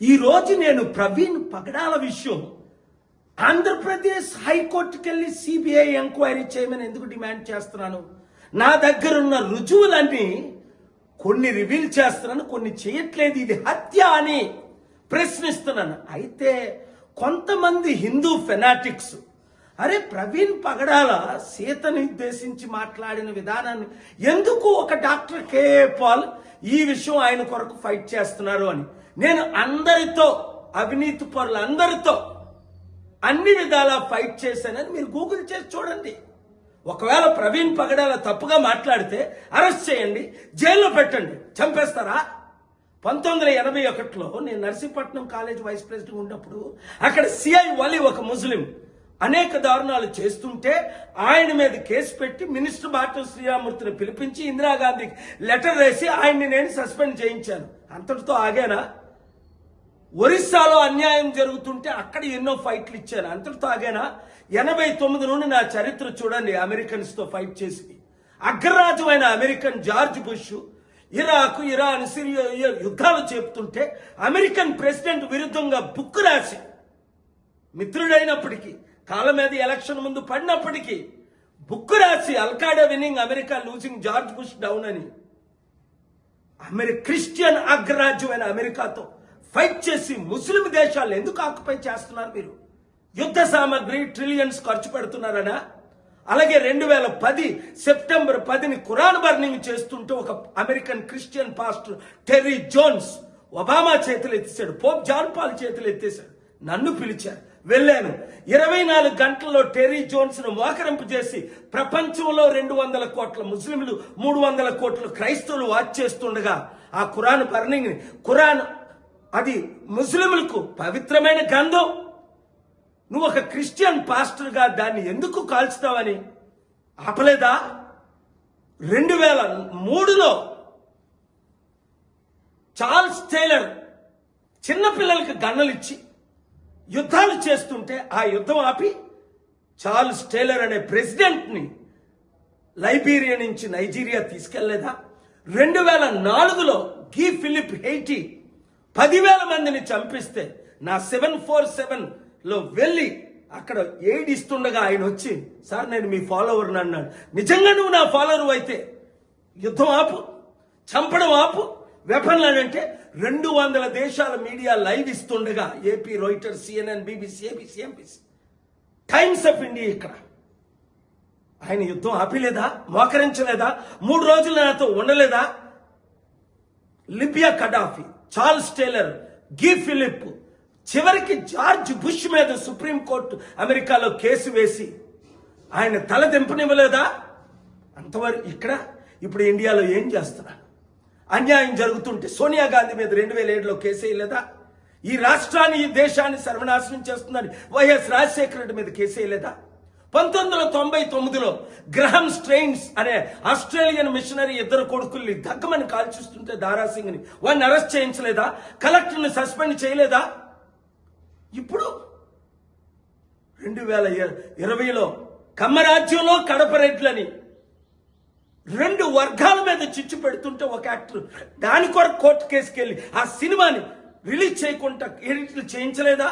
ఈరోజు నేను ప్రవీణ్ పగడాల విషయం ఆంధ్రప్రదేశ్ హైకోర్టుకి వెళ్ళి సిబిఐ ఎంక్వైరీ చేయమని ఎందుకు డిమాండ్ చేస్తున్నాను? నా దగ్గర ఉన్న రుజువులన్నీ కొన్ని రివీల్ చేస్తున్నాను, కొన్ని చేయట్లేదు. ఇది హత్య అని ప్రశ్నిస్తున్నాను. అయితే కొంతమంది హిందూ ఫెనాటిక్స్ అరే ప్రవీణ్ పగడాల సీతని ఉద్దేశించి మాట్లాడిన విధానాన్ని ఎందుకు ఒక డాక్టర్ కేఏ పాల్ ఈ విషయం ఆయన కొరకు ఫైట్ చేస్తున్నారు అని. నేను అందరితో, అవినీతి పరులు అందరితో అన్ని విధాలా ఫైట్ చేశానని మీరు గూగుల్ చేసి చూడండి. ఒకవేళ ప్రవీణ్ పగడాల తప్పుగా మాట్లాడితే అరెస్ట్ చేయండి, జైల్లో పెట్టండి. చంపేస్తారా? 1981లో నేను నర్సీపట్నం కాలేజ్ వైస్ ప్రెసిడెంట్ ఉన్నప్పుడు అక్కడ సిఐ వలి ఒక ముస్లిం అనేక దారుణాలు చేస్తుంటే ఆయన మీద కేసు పెట్టి మినిస్టర్ బాటం శ్రీరామూర్తిని పిలిపించి ఇందిరాగాంధీకి లెటర్ వేసి ఆయన్ని నేను సస్పెండ్ చేయించాను. అంతటితో ఆగానా? ఒరిస్సాలో అన్యాయం జరుగుతుంటే అక్కడ ఎన్నో ఫైట్లు ఇచ్చాను. అంతటితో ఆగానా? 89 నుండి నా చరిత్ర చూడండి. అమెరికన్స్ తో ఫైట్ చేసి అగ్రరాజ్యమైన American George Bush Iraq, Iran, Syria యుద్ధాలు చెప్తుంటే అమెరికన్ ప్రెసిడెంట్ విరుద్ధంగా బుక్ రాసి మిత్రుడైనప్పటికీ కాళ్ళ మీద ఎలక్షన్ ముందు పడినప్పటికీ బుక్ రాసి al Qaeda winning, America losing, George Bush down అని క్రిస్టియన్ అగ్రరాజ్యమైన అమెరికాతో ఫైట్ చేసి ముస్లిం దేశాలు ఎందుకు ఆక్యుపై చేస్తున్నారు? మీరు యుద్ధ సామాగ్రి ట్రిలియన్స్ ఖర్చు పెడుతున్నారనా? అలాగే 2010 సెప్టెంబర్ 10ని ఖురాన్ బర్నింగ్ చేస్తుంటే ఒక American Christian pastor Terry Jones Obama చేతులు ఎత్తేసాడు, పోప్ జాన్ పాల్ చేతులు ఎత్తేసాడు. నన్ను పిలిచారు, వెళ్ళాను. 24 గంటల్లో టెర్రీ జోన్స్ ను మోకరింపు చేసి ప్రపంచంలో 200 కోట్ల ముస్లింలు, 300 కోట్ల క్రైస్తవులు వాచ్ చేస్తుండగా ఆ ఖురాన్ బర్నింగ్ ని, ఖురాన్ అది ముస్లింలకు పవిత్రమైన గ్రంథం, నువ్వు ఒక క్రిస్టియన్ పాస్టర్ గా దాన్ని ఎందుకు కాల్చుతావని ఆపలేదా? 2003లో చార్ల్స్ టైలర్ చిన్నపిల్లలకి గన్నలు ఇచ్చి యుద్ధాలు చేస్తుంటే ఆ యుద్ధం ఆపి చార్ల్స్ టైలర్ అనే ప్రెసిడెంట్ ని లైబీరియా నుంచి నైజీరియా తీసుకెళ్లేదా? 2004లో గీ ఫిలిప్ హెయిటీ 10,000 మందిని చంపిస్తే నా 747లో వెళ్ళి అక్కడ ఎయిడ్ ఇస్తుండగా ఆయన వచ్చి, సార్ నేను మీ ఫాలోవర్ని అన్నాడు. నిజంగా నువ్వు నా ఫాలోవర్ అయితే యుద్ధం ఆపు, చంపడం ఆపు, వెపన్లు అంటే 200 దేశాల మీడియా లైవ్ ఇస్తుండగా AP, Reuters, CNN, BBC, ABC, MBC, Times of India ఇక్కడ ఆయన యుద్ధం ఆపిలేదా? మోకరించలేదా? 3 రోజులు నాతో ఉండలేదా? Libya Gaddafi, Charles Taylor, Guy Philippe, చివరికి జార్జ్ బుష్ మీద సుప్రీంకోర్టు అమెరికాలో కేసు వేసి ఆయన తల దింపనివ్వలేదా? అంతవరకు ఇక్కడ ఇప్పుడు ఇండియాలో ఏం చేస్తున్నారు? అన్యాయం జరుగుతుంటే సోనియా గాంధీ మీద 2007లో కేసు వేయలేదా? ఈ రాష్ట్రాన్ని, ఈ దేశాన్ని సర్వనాశనం చేస్తుందని వైఎస్ రాజశేఖర రెడ్డి మీద కేసు వేయలేదా? 1999లో గ్రహం స్ట్రెయిన్స్ అనే ఆస్ట్రేలియన్ మిషనరీ 2 కొడుకుల్ని దగ్గమని కాల్చిస్తుంటే దారాసింగ్ ని వాడిని అరెస్ట్ చేయించలేదా? కలెక్టర్ని సస్పెండ్ చేయలేదా? ఇప్పుడు 2020లో కమ్మరాజ్యంలో కడప రెడ్లని 2 వర్గాల మీద చిచ్చు పెడుతుంటే ఒక యాక్టర్ దాని కొరకు కోర్టు కేసుకెళ్ళి ఆ సినిమాని రిలీజ్ చేయకుండా ఎడిట్లు చేయించలేదా?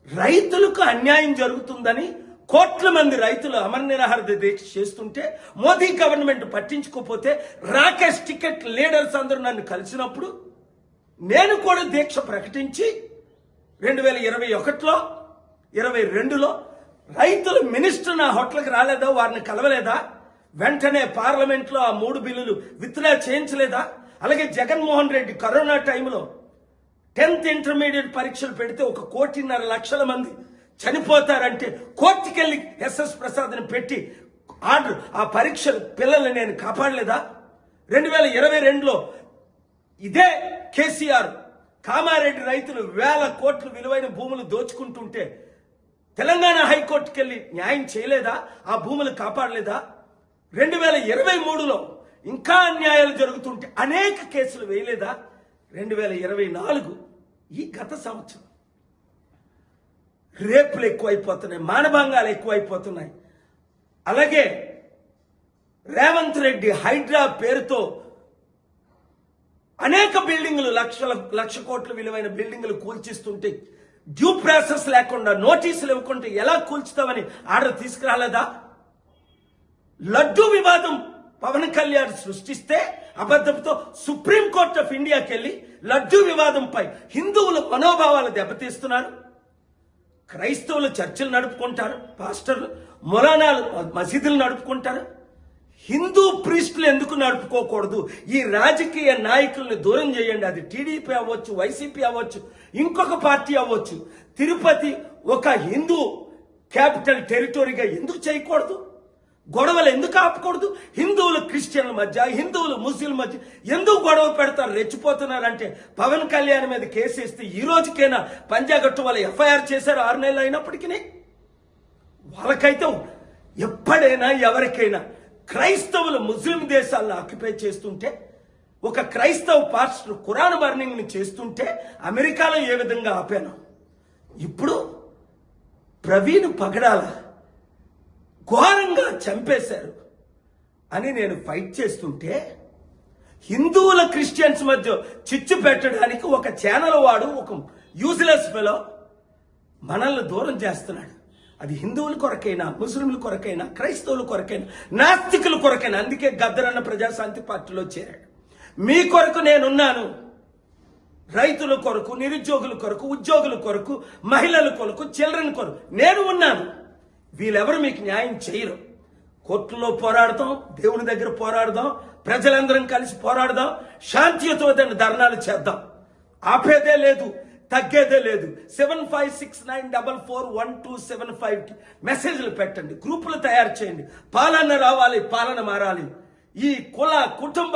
రైతులకు అన్యాయం జరుగుతుందని కోట్ల మంది రైతులు అమర నిరాహార దీక్ష చేస్తుంటే మోదీ గవర్నమెంట్ పట్టించుకోకపోతే రాకేష్ టికెట్ లీడర్స్ అందరూ నన్ను కలిసినప్పుడు నేను కూడా దీక్ష ప్రకటించి 2021లో 22లో రైతుల మినిస్టర్ నా హోటల్కి రాలేదా? వారిని కలవలేదా? వెంటనే పార్లమెంట్లో ఆ 3 బిల్లులు విత్డ్రా చేయించలేదా? అలాగే జగన్మోహన్ రెడ్డి కరోనా టైంలో 10th ఇంటర్మీడియట్ పరీక్షలు పెడితే 1.5 కోటి మంది చనిపోతారంటే కోర్టుకెళ్ళి ఎస్ఎస్ ప్రసాద్ని పెట్టి ఆర్డర్ ఆ పరీక్షలు పిల్లల్ని నేను కాపాడలేదా? 2022లో ఇదే కేసీఆర్ కామారెడ్డి రైతులు 1000 కోట్ల విలువైన భూములు దోచుకుంటుంటే తెలంగాణ హైకోర్టుకెళ్ళి న్యాయం చేయలేదా? ఆ భూములు కాపాడలేదా? 2023లో ఇంకా అన్యాయాలు జరుగుతుంటే అనేక కేసులు వేయలేదా? 2024 ఈ గత సంవత్సరం రేపులు ఎక్కువైపోతున్నాయి, మానభంగాలు ఎక్కువైపోతున్నాయి. అలాగే రేవంత్ రెడ్డి హైడ్రా పేరుతో అనేక బిల్డింగులు లక్ష కోట్ల విలువైన బిల్డింగులు కూల్చిస్తుంటే డ్యూ ప్రాసెస్ లేకుండా నోటీసులు ఇవ్వకుండా ఎలా కూల్చుతామని ఆర్డర్ తీసుకురాలేదా? లడ్డూ వివాదం పవన్ కళ్యాణ్ సృష్టిస్తే అబద్ధంతో సుప్రీంకోర్టు ఆఫ్ ఇండియాకి వెళ్ళి లడ్డూ వివాదంపై హిందువుల మనోభావాలు దెబ్బతీస్తున్నారు. క్రైస్తవులు చర్చిలు నడుపుకుంటారు, పాస్టర్లు మొలానాలు మసీదులు నడుపుకుంటారు. హిందూ ప్రీస్టులు ఎందుకు నడుపుకోకూడదు? ఈ రాజకీయ నాయకుల్ని దూరం చేయండి. అది టీడీపీ అవ్వచ్చు, వైసీపీ అవ్వచ్చు, ఇంకొక పార్టీ అవ్వచ్చు. తిరుపతి ఒక హిందూ క్యాపిటల్ టెరిటరీగా ఎందుకు చేయకూడదు? గొడవలు ఎందుకు ఆపకూడదు? హిందువులు క్రిస్టియన్ల మధ్య, హిందువులు ముస్లింల మధ్య ఎందుకు గొడవ పెడతారు, రెచ్చిపోతున్నారంటే పవన్ కళ్యాణ్ మీద కేసు వేస్తే ఈ రోజుకైనా పంజాగట్టు వాళ్ళు ఎఫ్ఐఆర్ చేశారు 6 నెలలు అయినప్పటికీ. వాళ్ళకైతే ఎప్పుడైనా ఎవరికైనా క్రైస్తవులు ముస్లిం దేశాలను ఆక్యుపై చేస్తుంటే, ఒక క్రైస్తవ పాస్టర్ ఖురాన్ బర్నింగ్ ని చేస్తుంటే అమెరికాలో ఏ విధంగా ఆపాను, ఇప్పుడు ప్రవీణ్ పగడాల ఘోరంగా చంపేశారు అని నేను ఫైట్ చేస్తుంటే, హిందువుల క్రిస్టియన్స్ మధ్య చిచ్చు పెట్టడానికి ఒక ఛానల్ వాడు, ఒక యూజ్లెస్ ఫెలో మనల్ని దూరం చేస్తున్నాడు. అది హిందువుల కొరకైనా, ముస్లింల కొరకైనా, క్రైస్తవుల కొరకైనా, నాస్తికుల కొరకైనా. అందుకే గద్దరన్న ప్రజాశాంతి పార్టీలో చేరాడు. మీ కొరకు నేనున్నాను. రైతుల కొరకు, నిరుద్యోగుల కొరకు, ఉద్యోగుల కొరకు, మహిళల కొరకు, చిల్డ్రన్ కొరకు నేను ఉన్నాను. వీళ్ళెవరు మీకు న్యాయం చేయరు. కోర్టులో పోరాడదాం, దేవుని దగ్గర పోరాడదాం, ప్రజలందరం కలిసి పోరాడదాం, శాంతియుతమైన ధర్నాలు చేద్దాం. ఆపేదే లేదు, తగ్గేదే లేదు. 7569441275 మెసేజ్లు పెట్టండి, గ్రూపులు తయారు చేయండి. పాలన రావాలి, పాలన మారాలి. ఈ కుల కుటుంబ